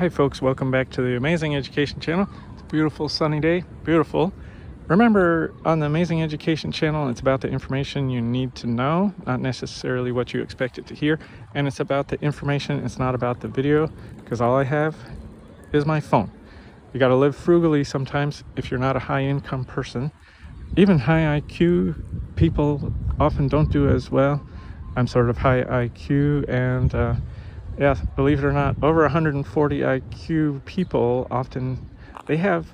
Hi folks, welcome back to the Amazing Education Channel. It's a beautiful sunny day, beautiful. Remember, on the Amazing Education Channel, it's about the information you need to know, not necessarily what you expected to hear. And it's about the information, it's not about the video, because all I have is my phone. You gotta live frugally sometimes if you're not a high income person. Even high IQ people often don't do as well. I'm sort of high IQ, and yeah, believe it or not, over 140 IQ people often, they have,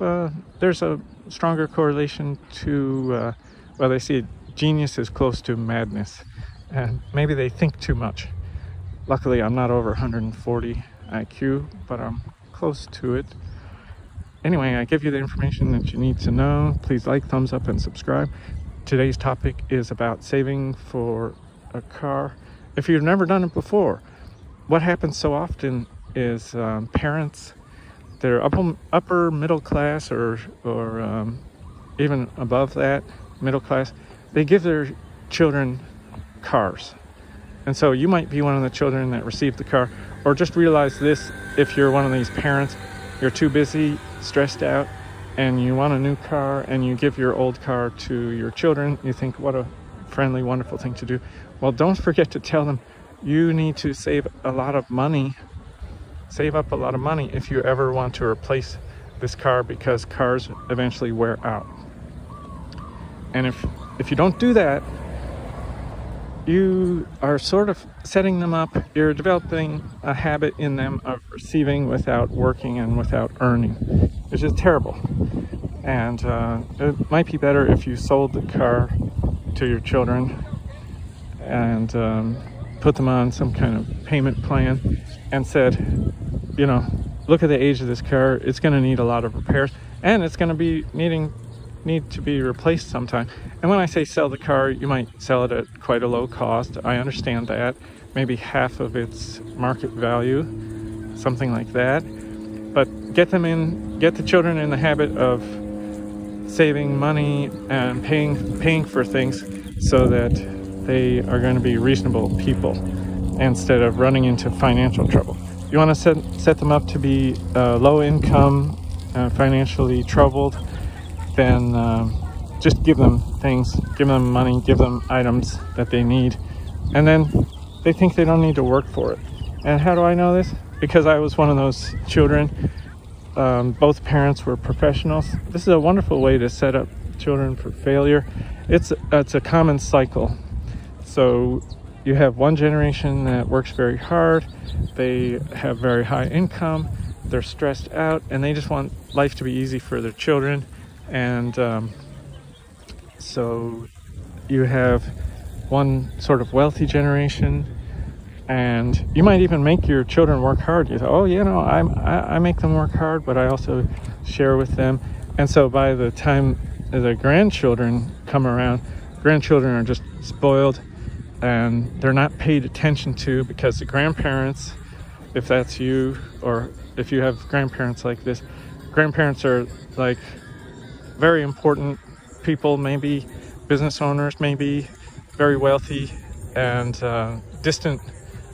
there's a stronger correlation to, well, they see genius is close to madness, and maybe they think too much. Luckily, I'm not over 140 IQ, but I'm close to it. Anyway, I give you the information that you need to know. Please like, thumbs up, and subscribe. Today's topic is about saving for a car. If you've never done it before, what happens so often is parents, they're upper middle class or even above that, middle class, they give their children cars. And so you might be one of the children that received the car, or just realize this: if you're one of these parents, you're too busy, stressed out, and you want a new car, and you give your old car to your children. You think, what a friendly, wonderful thing to do. Well, don't forget to tell them you need to save a lot of money, save up a lot of money if you ever want to replace this car, because cars eventually wear out. And if you don't do that, you are sort of setting them up. You're developing a habit in them of receiving without working and without earning, which is terrible. And it might be better if you sold the car to your children and put them on some kind of payment plan and said, you know, look at the age of this car, it's going to need a lot of repairs, and it's going to be need to be replaced sometime. And when I say sell the car, you might sell it at quite a low cost. I understand that, maybe half of its market value, something like that. But get the children in the habit of saving money and paying for things, so that they are going to be reasonable people instead of running into financial trouble. You want to set them up to be low income, financially troubled, then just give them things, give them money, give them items that they need, and then they think they don't need to work for it. And how do I know this? Because I was one of those children. Both parents were professionals. This is a wonderful way to set up children for failure. It's a common cycle. So you have one generation that works very hard, they have very high income, they're stressed out, and they just want life to be easy for their children. And so you have one sort of wealthy generation, and you might even make your children work hard. You say, oh, you know, I make them work hard, but I also share with them. And so by the time the grandchildren come around, grandchildren are just spoiled, and they're not paid attention to, because the grandparents, if that's you, or if you have grandparents like this, grandparents are like very important people, maybe business owners, maybe very wealthy, and distant.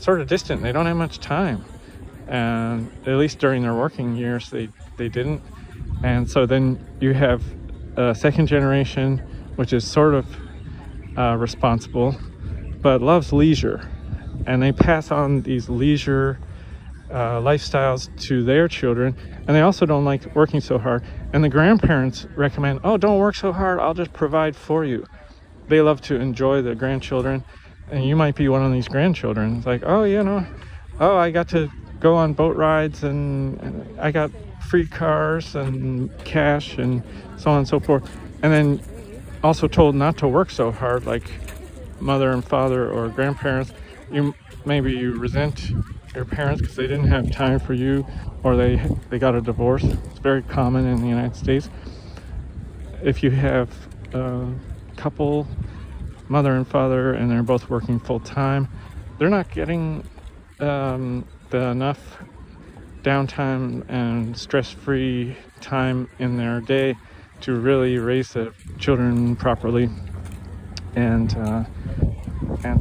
They don't have much time, and at least during their working years they didn't. And so then you have a second generation which is sort of responsible, but loves leisure, and they pass on these leisure lifestyles to their children, and they also don't like working so hard. And the grandparents recommend, oh, don't work so hard, I'll just provide for you. They love to enjoy the grandchildren, and you might be one of these grandchildren. It's like, oh, you know, oh, I got to go on boat rides, and I got free cars and cash and so on and so forth. And then also told not to work so hard, like mother and father or grandparents. Maybe you resent your parents because they didn't have time for you, or they got a divorce. It's very common in the United States. If you have a couple, mother and father, and they're both working full-time, they're not getting enough downtime and stress-free time in their day to really raise the children properly. And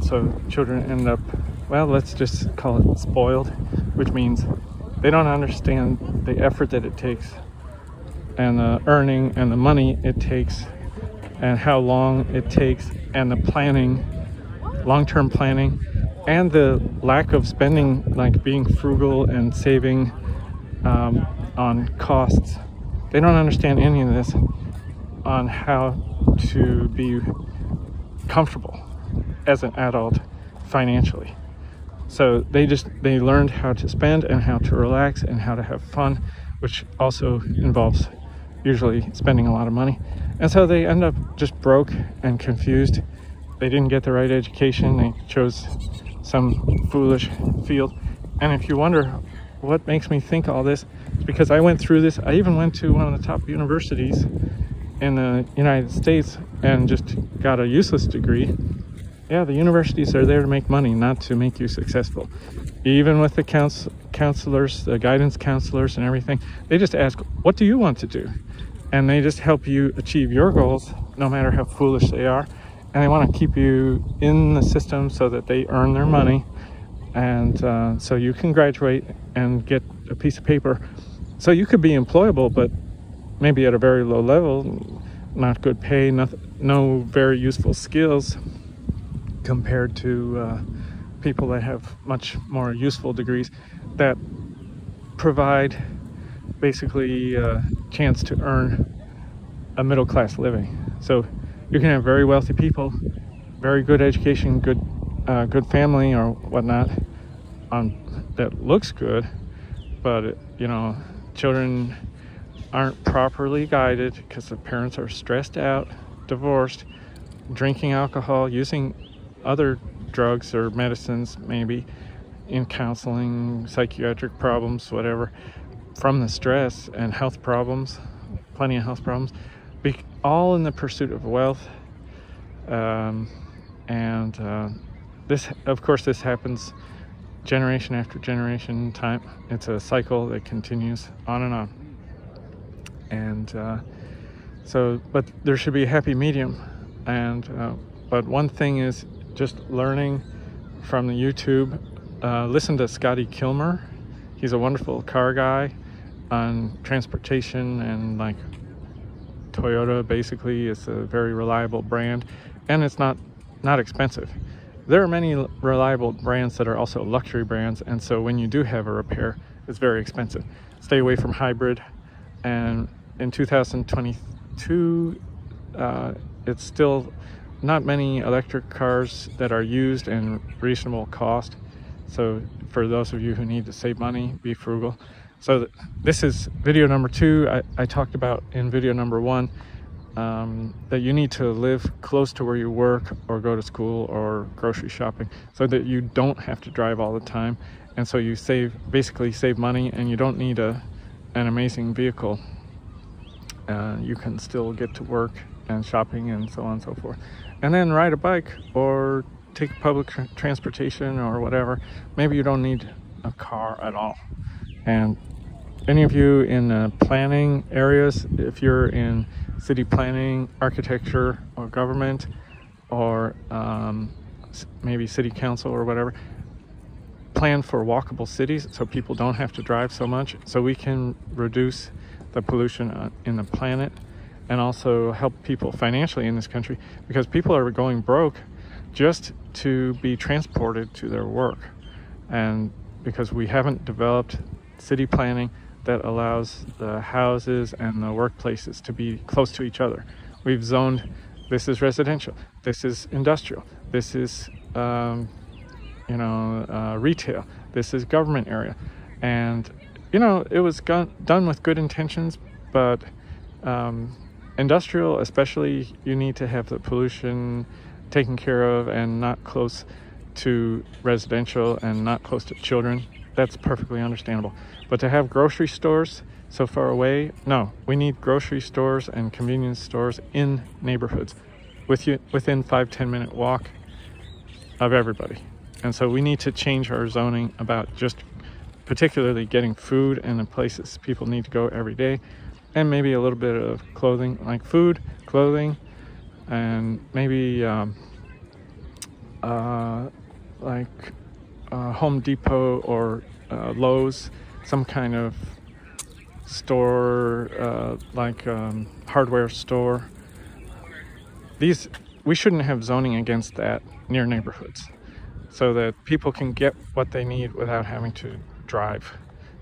so children end up, well, let's just call it spoiled, which means They don't understand the effort that it takes, and the earning and the money it takes, and how long it takes, and the planning, long-term planning, and the lack of spending, like being frugal and saving on costs. They don't understand any of this on how to be comfortable as an adult financially. So they learned how to spend and how to relax and how to have fun, which also involves usually spending a lot of money. And so they end up just broke and confused. They didn't get the right education. They chose some foolish field. And if you wonder what makes me think all this, it's because I went through this. I even went to one of the top universities in the United States and just got a useless degree. Yeah, the universities are there to make money, not to make you successful. Even with the counselors, the guidance counselors and everything, they just ask, what do you want to do? And they just help you achieve your goals, no matter how foolish they are. And they want to keep you in the system so that they earn their money. And so you can graduate and get a piece of paper. So you could be employable, but maybe at a very low level, not good pay, no very useful skills compared to people that have much more useful degrees that provide basically a chance to earn a middle-class living. So you can have very wealthy people, very good education, good family or whatnot, that looks good, but children aren't properly guided because the parents are stressed out, divorced, drinking alcohol, using other drugs or medicines, maybe in counseling, psychiatric problems, whatever, from the stress and health problems, plenty of health problems, all in the pursuit of wealth. This, of course, this happens generation after generation. It's a cycle that continues on and on. And but there should be a happy medium. But one thing is just learning from the YouTube. Listen to Scotty Kilmer. He's a wonderful car guy on transportation, and like Toyota basically is a very reliable brand, and it's not expensive. There are many reliable brands that are also luxury brands, and so when you do have a repair, it's very expensive. Stay away from hybrid. And in 2022, it's still not many electric cars that are used and reasonable cost. So for those of you who need to save money, be frugal. So this is video number 2. I talked about in video number 1 that you need to live close to where you work or go to school or grocery shopping, so that you don't have to drive all the time, and so you basically save money, and you don't need an amazing vehicle. You can still get to work and shopping and so on and so forth, and then ride a bike or take public transportation or whatever. Maybe you don't need a car at all. And any of you in planning areas, if you're in city planning, architecture, or government, or maybe city council or whatever, plan for walkable cities so people don't have to drive so much, so we can reduce the pollution in the planet, and also help people financially in this country, because people are going broke just to be transported to their work, and because we haven't developed city planning that allows the houses and the workplaces to be close to each other. We've zoned, this is residential, this is industrial, this is retail, this is government area. And it was done with good intentions, but industrial especially, you need to have the pollution taken care of and not close to residential and not close to children. That's perfectly understandable. But to have grocery stores so far away, no. We need grocery stores and convenience stores in neighborhoods within 5-10 minute walk of everybody. And so we need to change our zoning about just particularly getting food in the places people need to go every day, and maybe a little bit of clothing, like food, clothing, and maybe Home Depot or Lowe's some kind of store, hardware store. We shouldn't have zoning against that near neighborhoods, so that people can get what they need without having to drive,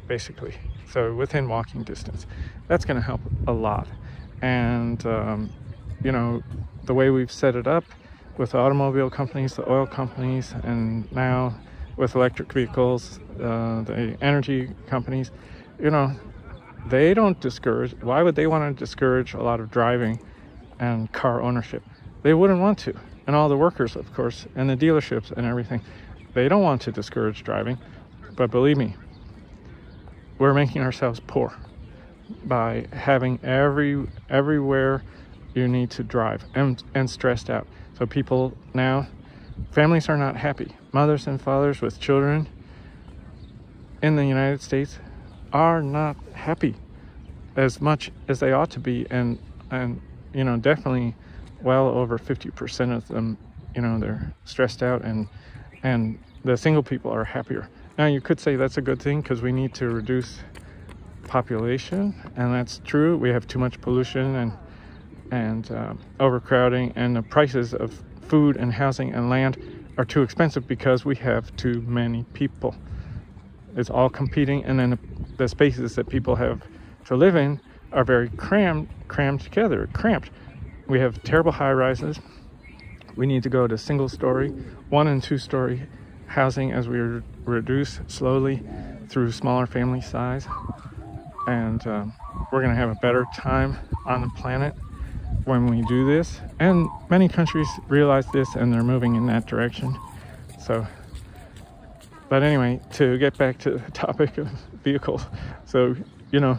basically. So within walking distance, that's going to help a lot. And you know, the way we've set it up with the automobile companies, the oil companies, and now with electric vehicles, the energy companies, you know, they don't discourage. Why would they want to discourage a lot of driving and car ownership? They wouldn't want to. And all the workers, of course, and the dealerships and everything, they don't want to discourage driving. But believe me, we're making ourselves poor by having everywhere you need to drive and stressed out. So people now, families are not happy. Mothers and fathers with children in the United States are not happy as much as they ought to be, and you know, definitely well over 50% of them, you know, they're stressed out, and the single people are happier. Now you could say that's a good thing because we need to reduce population, and that's true. We have too much pollution and overcrowding, and the prices of food and housing and land are too expensive because we have too many people. It's all competing, and then the spaces that people have to live in are very crammed together, cramped. We have terrible high rises. We need to go to single story, 1 and 2 story housing as we reduce slowly through smaller family size. And we're going to have a better time on the planet when we do this. And many countries realize this, and they're moving in that direction. So, but anyway, to get back to the topic of vehicles. So, you know,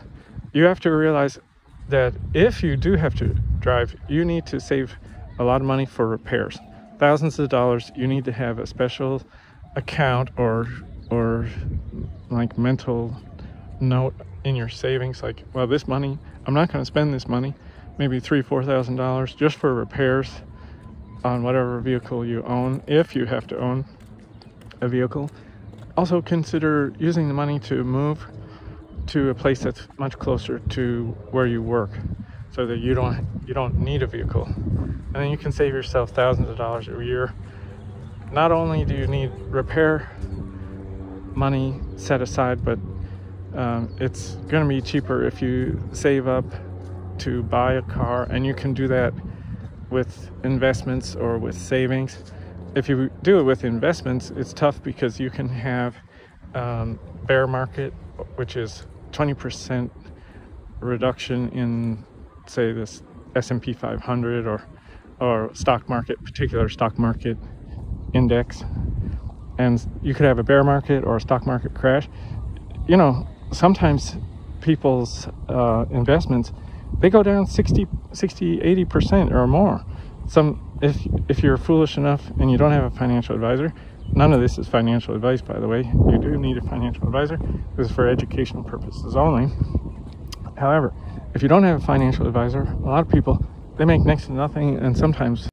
you have to realize that if you do have to drive, you need to save a lot of money for repairs. Thousands of dollars. You need to have a special account or like mental note in your savings, like, well, this money, I'm not going to spend this money, maybe $3,000-$4,000 just for repairs on whatever vehicle you own, if you have to own a vehicle. Also consider using the money to move to a place that's much closer to where you work, so that you don't need a vehicle, and then you can save yourself thousands of dollars a year. Not only do you need repair money set aside, but it's going to be cheaper if you save up to buy a car, and you can do that with investments or with savings. If you do it with investments, it's tough because you can have bear market, which is 20% reduction in, say, this S&P 500 or stock market, particular stock market index. And you could have a bear market or a stock market crash. You know, sometimes people's investments, they go down 60, 80% or more. If you're foolish enough and you don't have a financial advisor, none of this is financial advice, by the way. You do need a financial advisor. This is for educational purposes only. However, if you don't have a financial advisor, a lot of people, they make next to nothing, and sometimes